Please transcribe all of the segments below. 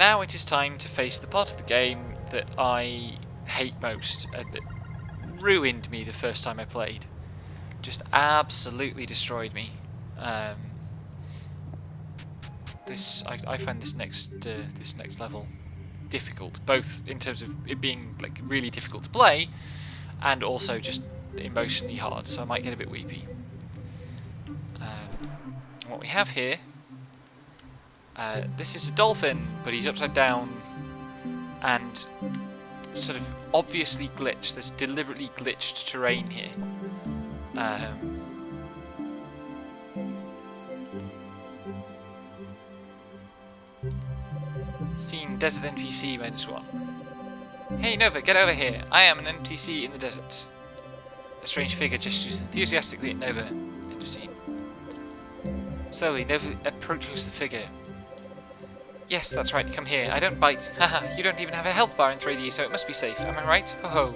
now it is time to face the part of the game that I hate most, and that ruined me the first time I played. Just absolutely destroyed me. I find this next level difficult, both in terms of it being like really difficult to play, and also just emotionally hard. So I might get a bit weepy. What we have here, this is a dolphin, but he's upside down and sort of obviously glitched. There's deliberately glitched terrain here. Seen desert NPC -1. Hey Nova, get over here. I am an NPC in the desert. A strange figure gestures enthusiastically at Nova. End of scene. Slowly, Nova approaches the figure. Yes, that's right, come here. I don't bite. Haha, you don't even have a health bar in 3D, so it must be safe. Am I right? Ho ho.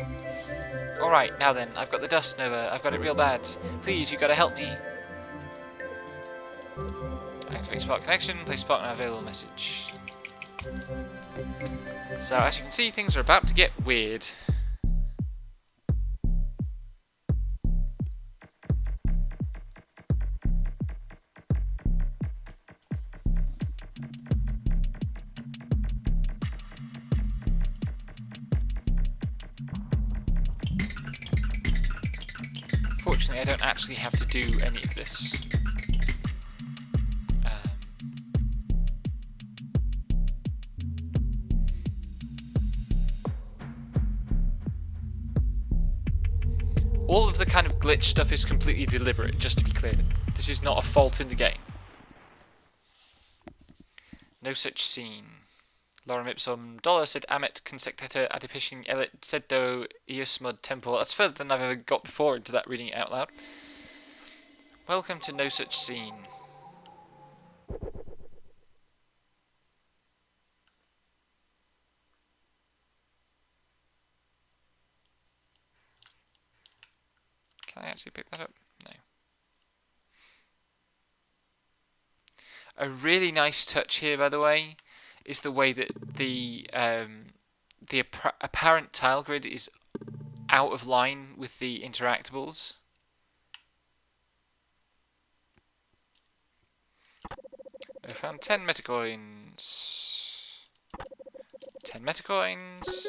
Alright, now then, I've got the dust, Nova. I've got it real bad. Please, you gotta help me. Activate Spark Connection, place Spark now available message. So, as you can see, things are about to get weird. Fortunately, I don't actually have to do any of this. All of the kind of glitch stuff is completely deliberate, just to be clear. This is not a fault in the game. No such scene. Lorem ipsum dollar sed amet consectetur adipishing elit seddo eusmud temple. That's further than I've ever got before into that, reading it out loud. Welcome to No Such Scene. Can I actually pick that up? No. A really nice touch here, by the way, is the way that the apparent tile grid is out of line with the interactables. I found 10 metacoins. 10 metacoins.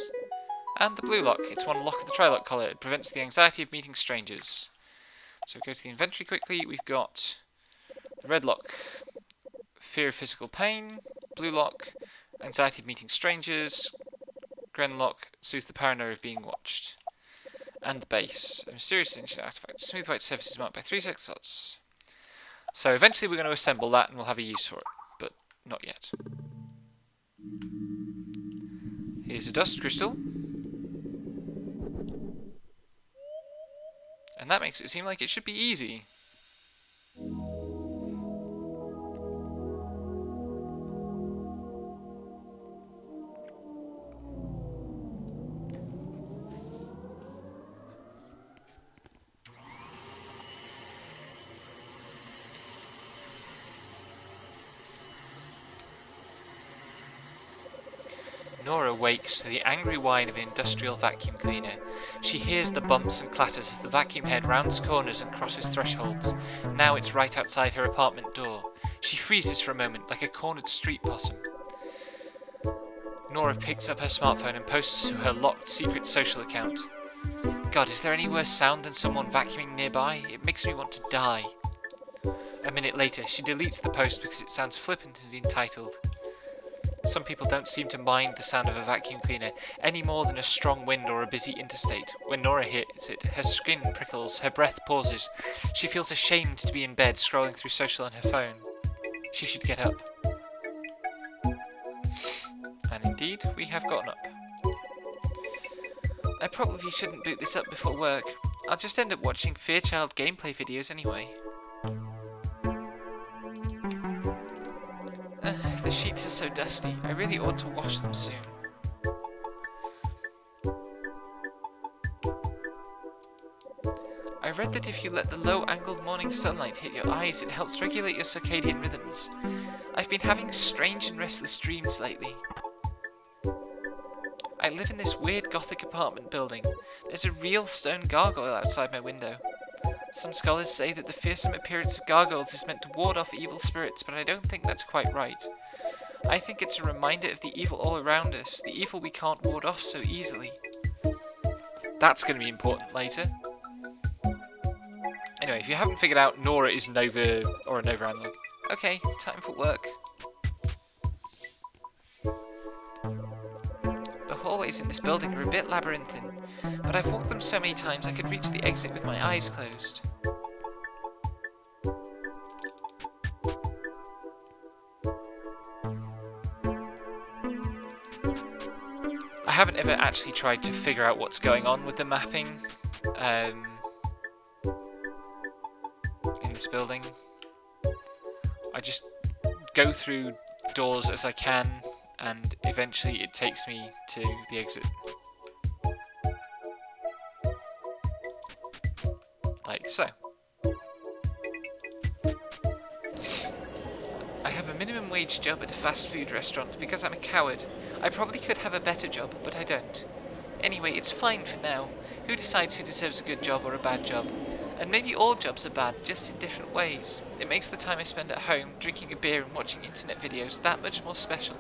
And the blue lock. It's one lock of the Trilock collar. It prevents the anxiety of meeting strangers. So go to the inventory quickly. We've got the red lock. Fear of physical pain. Blue lock. Anxiety of meeting strangers. Green lock. Soothes the paranoia of being watched. And the base. A mysterious ancient artifact. Smooth white surface is marked by 3 sex slots. So eventually we're going to assemble that and we'll have a use for it. But not yet. Here's a dust crystal. And that makes it seem like it should be easy. Nora wakes to the angry whine of an industrial vacuum cleaner. She hears the bumps and clatters as the vacuum head rounds corners and crosses thresholds. Now it's right outside her apartment door. She freezes for a moment, like a cornered street possum. Nora picks up her smartphone and posts to her locked secret social account. God, is there any worse sound than someone vacuuming nearby? It makes me want to die. A minute later, she deletes the post because it sounds flippant and entitled. Some people don't seem to mind the sound of a vacuum cleaner any more than a strong wind or a busy interstate. When Nora hits it, her skin prickles, her breath pauses. She feels ashamed to be in bed scrolling through social on her phone. She should get up. And indeed, we have gotten up. I probably shouldn't boot this up before work. I'll just end up watching Fairchild gameplay videos anyway. The sheets are so dusty. I really ought to wash them soon. I read that if you let the low-angled morning sunlight hit your eyes, it helps regulate your circadian rhythms. I've been having strange and restless dreams lately. I live in this weird gothic apartment building. There's a real stone gargoyle outside my window. Some scholars say that the fearsome appearance of gargoyles is meant to ward off evil spirits, but I don't think that's quite right. I think it's a reminder of the evil all around us, the evil we can't ward off so easily. That's going to be important later. Anyway, if you haven't figured out, Nora is Nova, or a Nova analog. Okay, time for work. The hallways in this building are a bit labyrinthine, but I've walked them so many times I could reach the exit with my eyes closed. I haven't ever actually tried to figure out what's going on with the mapping in this building. I just go through doors as I can, and eventually it takes me to the exit. Like so. I have a minimum wage job at a fast food restaurant because I'm a coward. I probably could have a better job, but I don't. Anyway, it's fine for now. Who decides who deserves a good job or a bad job? And maybe all jobs are bad, just in different ways. It makes the time I spend at home, drinking a beer and watching internet videos, that much more special.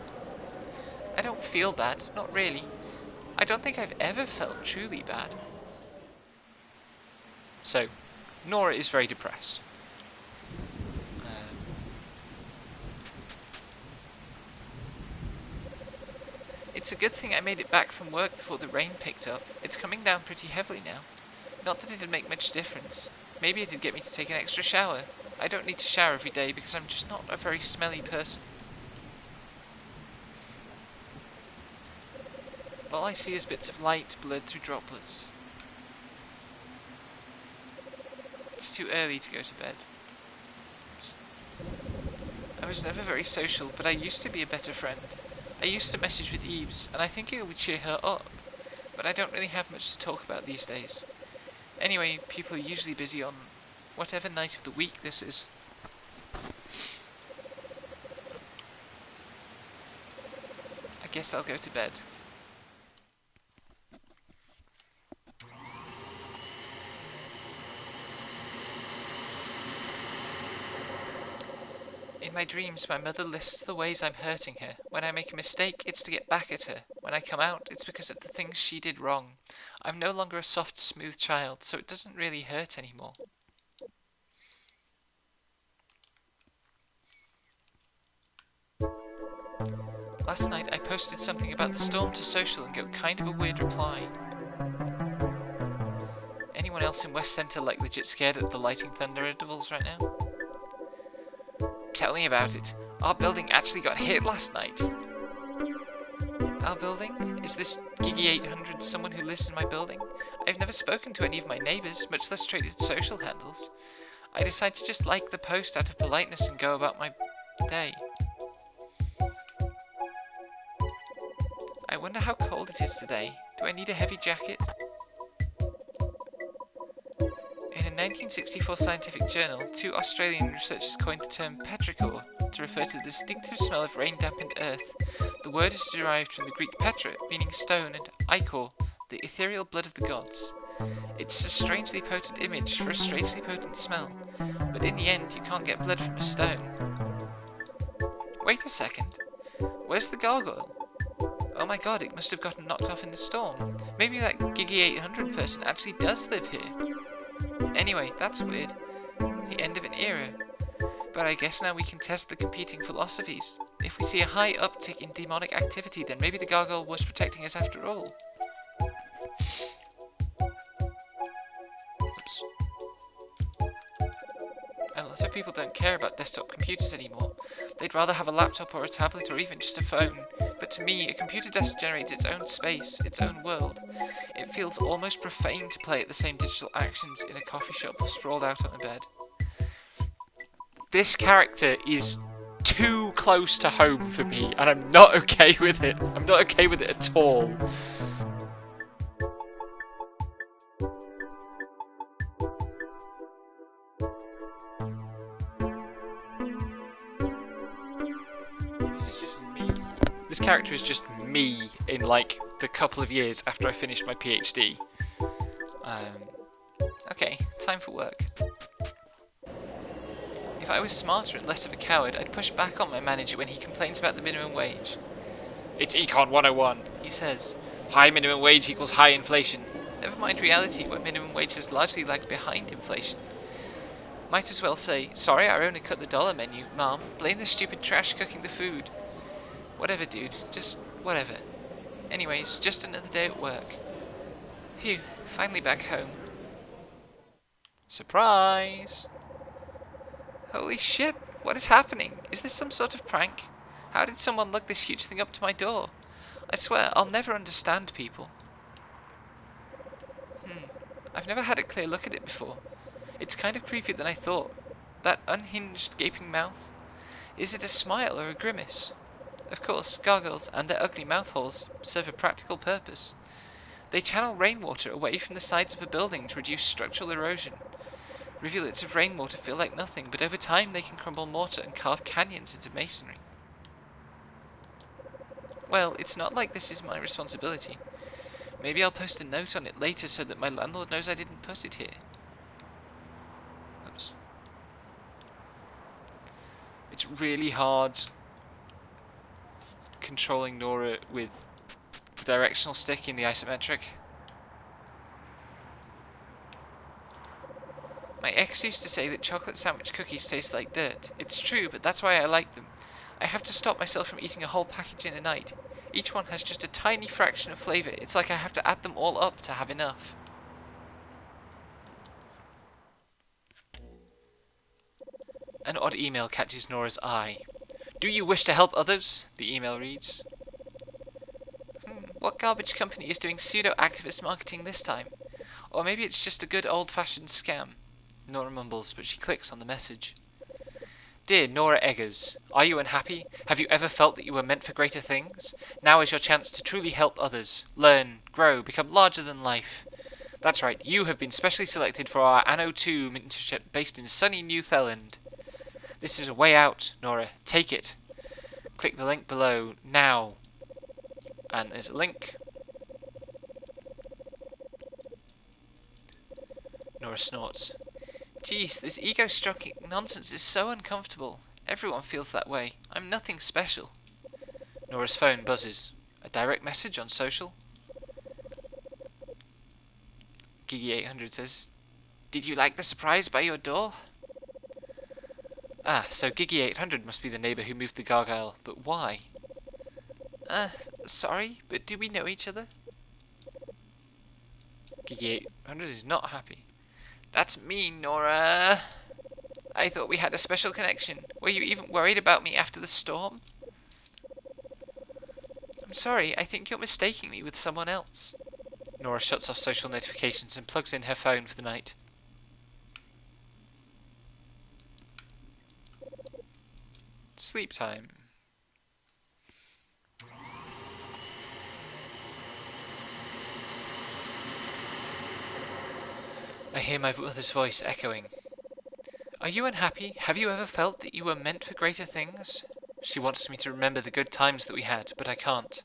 I don't feel bad, not really. I don't think I've ever felt truly bad. So, Nora is very depressed. It's a good thing I made it back from work before the rain picked up. It's coming down pretty heavily now. Not that it'd make much difference. Maybe it'd get me to take an extra shower. I don't need to shower every day because I'm just not a very smelly person. All I see is bits of light blurred through droplets. It's too early to go to bed. I was never very social, but I used to be a better friend. I used to message with Eves, and I think it would cheer her up, but I don't really have much to talk about these days. Anyway, people are usually busy on whatever night of the week this is. I guess I'll go to bed. In my dreams, my mother lists the ways I'm hurting her. When I make a mistake, it's to get back at her. When I come out, it's because of the things she did wrong. I'm no longer a soft, smooth child, so it doesn't really hurt anymore. Last night, I posted something about the storm to social and got kind of a weird reply. Anyone else in West Centre like legit scared at the lighting thunder intervals right now? Tell me about it. Our building actually got hit last night. Our building? Is this Giggy 800 someone who lives in my building? I've never spoken to any of my neighbours, much less traded social handles. I decide to just like the post out of politeness and go about my day. I wonder how cold it is today. Do I need a heavy jacket? In a 1964 scientific journal, 2 Australian researchers coined the term petrichor to refer to the distinctive smell of rain-dampened earth. The word is derived from the Greek petra, meaning stone, and ichor, the ethereal blood of the gods. It's a strangely potent image for a strangely potent smell, but in the end you can't get blood from a stone. Wait a second. Where's the gargoyle? Oh my god, it must have gotten knocked off in the storm. Maybe that Giggy 800 person actually does live here. Anyway, that's weird. The end of an era. But I guess now we can test the competing philosophies. If we see a high uptick in demonic activity, then maybe the gargoyle was protecting us after all. Oops. A lot of people don't care about desktop computers anymore. They'd rather have a laptop or a tablet or even just a phone. But to me, a computer desk generates its own space, its own world. It feels almost profane to play at the same digital actions in a coffee shop or sprawled out on a bed. This character is too close to home for me, and I'm not okay with it. I'm not okay with it at all. This is just me This character is just me in like the couple of years after I finished my PhD. Okay, time for work. If I was smarter and less of a coward, I'd push back on my manager when he complains about the minimum wage. It's Econ 101, he says. High minimum wage equals high inflation. Never mind reality, where minimum wage has largely lagged behind inflation. Might as well say, sorry, I only cut the dollar menu, Mom. Blame the stupid trash cooking the food. Whatever, dude. Just whatever. Anyways, just another day at work. Phew, finally back home. Surprise! Holy shit, what is happening? Is this some sort of prank? How did someone lug this huge thing up to my door? I swear, I'll never understand people. I've never had a clear look at it before. It's kind of creepier than I thought. That unhinged, gaping mouth. Is it a smile or a grimace? Of course, gargoyles and their ugly mouth holes serve a practical purpose. They channel rainwater away from the sides of a building to reduce structural erosion. Rivulets of rainwater feel like nothing, but over time they can crumble mortar and carve canyons into masonry. Well, it's not like this is my responsibility. Maybe I'll post a note on it later so that my landlord knows I didn't put it here. Oops. It's really hard controlling Nora with the directional stick in the isometric. My ex used to say that chocolate sandwich cookies taste like dirt. It's true, but that's why I like them. I have to stop myself from eating a whole package in a night. Each one has just a tiny fraction of flavour. It's like I have to add them all up to have enough. An odd email catches Nora's eye. Do you wish to help others? The email reads. What garbage company is doing pseudo-activist marketing this time? Or maybe it's just a good old-fashioned scam. Nora mumbles, but she clicks on the message. Dear Nora Eggers, are you unhappy? Have you ever felt that you were meant for greater things? Now is your chance to truly help others. Learn, grow, become larger than life. That's right, you have been specially selected for our Anno 2 internship based in sunny Newfoundland. This is a way out, Nora. Take it. Click the link below now. And there's a link. Nora snorts. Jeez, this ego-stroking nonsense is so uncomfortable. Everyone feels that way. I'm nothing special. Nora's phone buzzes. A direct message on social? Gigi800 says, Did you like the surprise by your door? Ah, so Gigi800 must be the neighbour who moved the gargoyle, but why? Sorry, but do we know each other? Gigi800 is not happy. That's mean, Nora. I thought we had a special connection. Were you even worried about me after the storm? I'm sorry, I think you're mistaking me with someone else. Nora shuts off social notifications and plugs in her phone for the night. Sleep time. I hear my mother's voice echoing. Are you unhappy? Have you ever felt that you were meant for greater things? She wants me to remember the good times that we had, but I can't.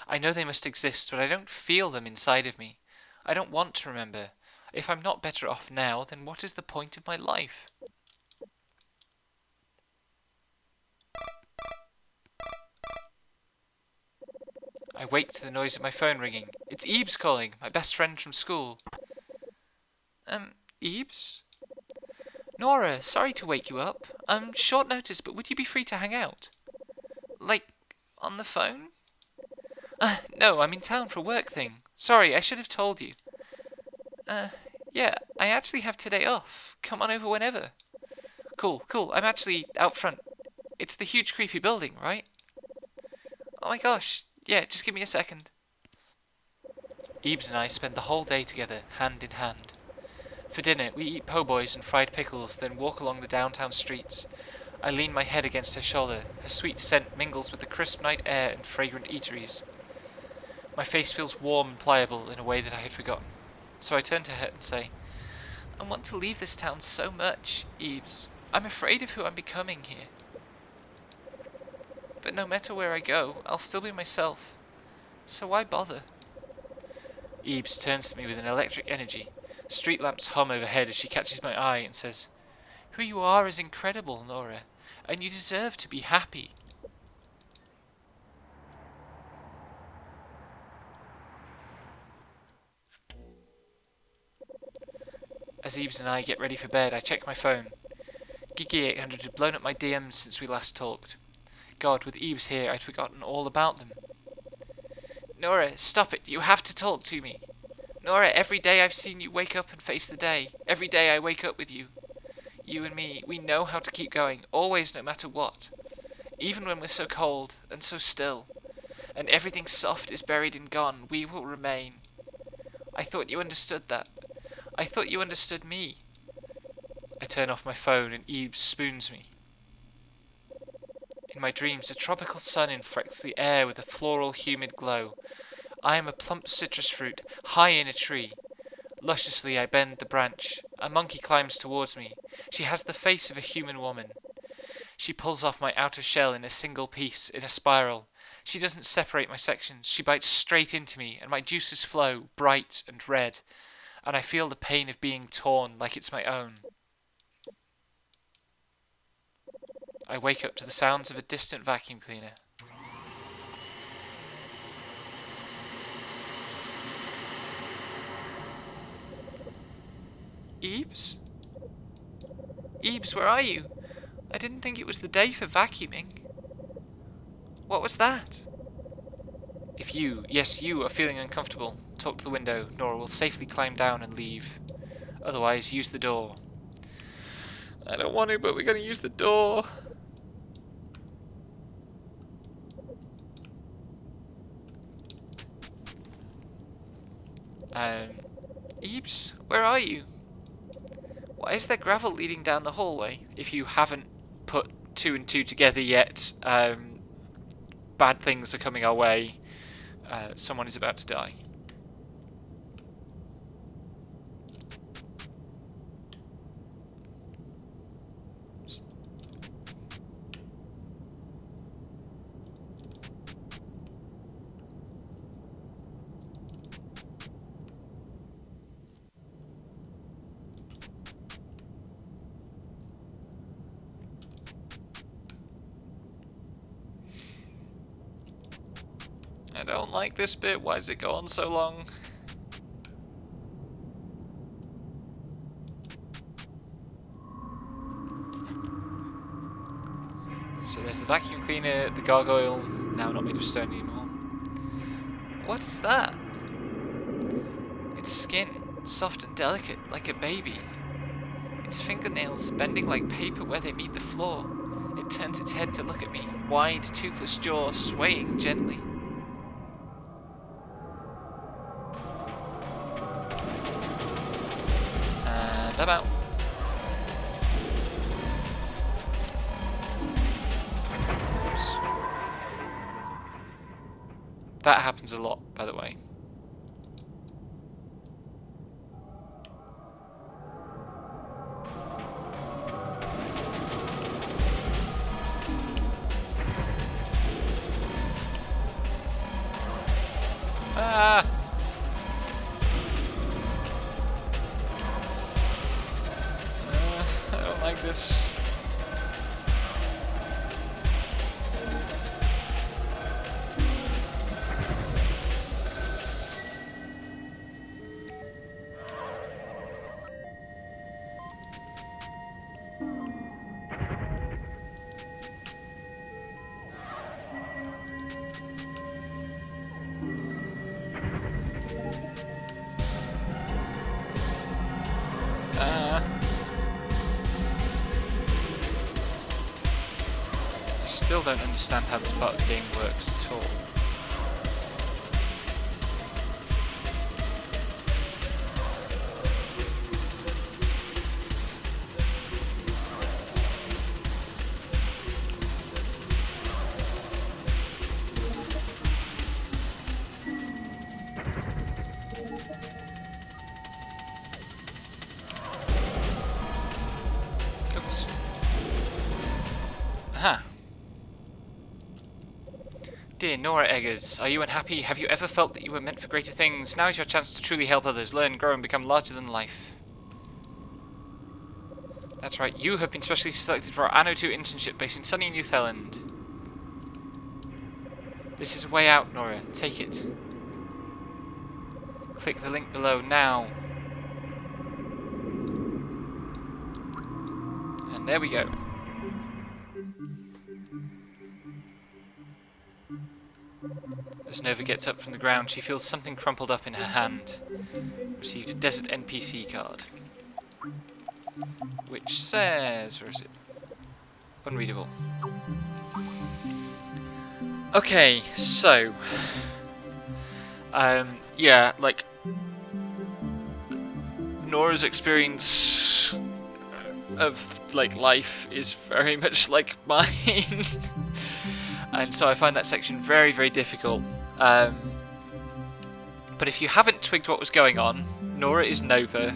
I know they must exist, but I don't feel them inside of me. I don't want to remember. If I'm not better off now, then what is the point of my life? I wake to the noise of my phone ringing. It's Eebs calling, my best friend from school. Eebs? Nora, sorry to wake you up. Short notice, but would you be free to hang out? Like, on the phone? No, I'm in town for a work thing. Sorry, I should have told you. Yeah, I actually have today off. Come on over whenever. Cool, I'm actually out front. It's the huge creepy building, right? Oh my gosh, yeah, just give me a second. Eebs and I spend the whole day together, hand in hand. For dinner, we eat po' boys and fried pickles, then walk along the downtown streets. I lean my head against her shoulder. Her sweet scent mingles with the crisp night air and fragrant eateries. My face feels warm and pliable in a way that I had forgotten. So I turn to her and say, I want to leave this town so much, Eebs. I'm afraid of who I'm becoming here. But no matter where I go, I'll still be myself. So why bother? Eebs turns to me with an electric energy. Street lamps hum overhead as she catches my eye and says, "Who you are is incredible, Nora, and you deserve to be happy." As Eebs and I get ready for bed, I check my phone. Gigi800 had blown up my DMs since we last talked. God, with Eebs here, I'd forgotten all about them. "Nora, stop it. You have to talk to me. Nora, every day I've seen you wake up and face the day. Every day I wake up with you. You and me, we know how to keep going, always, no matter what. Even when we're so cold and so still, and everything soft is buried and gone, we will remain. I thought you understood that. I thought you understood me." I turn off my phone and Eebs spoons me. In my dreams, a tropical sun infects the air with a floral, humid glow. I am a plump citrus fruit, high in a tree. Lusciously I bend the branch. A monkey climbs towards me. She has the face of a human woman. She pulls off my outer shell in a single piece, in a spiral. She doesn't separate my sections. She bites straight into me, and my juices flow, bright and red. And I feel the pain of being torn like it's my own. I wake up to the sounds of a distant vacuum cleaner. Eebs? Eebs, where are you? I didn't think it was the day for vacuuming. What was that? If you, yes you, are feeling uncomfortable, talk to the window. Nora will safely climb down and leave. Otherwise, use the door. I don't want to, but we're going to use the door. Eebs, where are you? Why is there gravel leading down the hallway? If you haven't put two and two together yet, bad things are coming our way. Someone is about to die. I don't like this bit. Why does it go on so long? So there's the vacuum cleaner, the gargoyle, now not made of stone anymore. What is that? Its skin, soft and delicate, like a baby. Its fingernails bending like paper where they meet the floor. It turns its head to look at me, wide, toothless jaw swaying gently. And I'm out. Oops. That happens a lot, by the way. Ah! I don't like this. I still don't understand how this part of the game works at all. Oops. Aha. Dear Nora Eggers, are you unhappy? Have you ever felt that you were meant for greater things? Now is your chance to truly help others, learn, grow, and become larger than life. That's right, you have been specially selected for our Anno 2 internship based in sunny New Zealand. This is a way out, Nora. Take it. Click the link below now. And there we go. As Nova gets up from the ground, she feels something crumpled up in her hand. Received a desert NPC card. Which says... where is it? Unreadable. Okay, so... yeah, like... Nora's experience of, like, life is very much like mine. And so I find that section very, very difficult. But if you haven't twigged what was going on, Nora is Nova,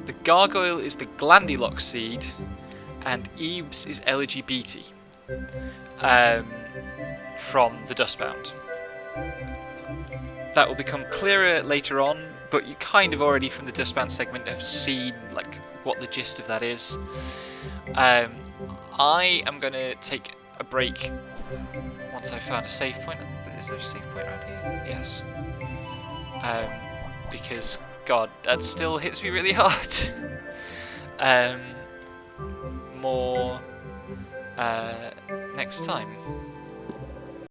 the Gargoyle is the Glandilock seed, and Eebs is LGBT from the Dustbound. That will become clearer later on, but you kind of already from the Dustbound segment have seen like what the gist of that is. I am going to take a break once I've found a save point. Is there a save point around here? Yes. Because, God, that still hits me really hard. More next time.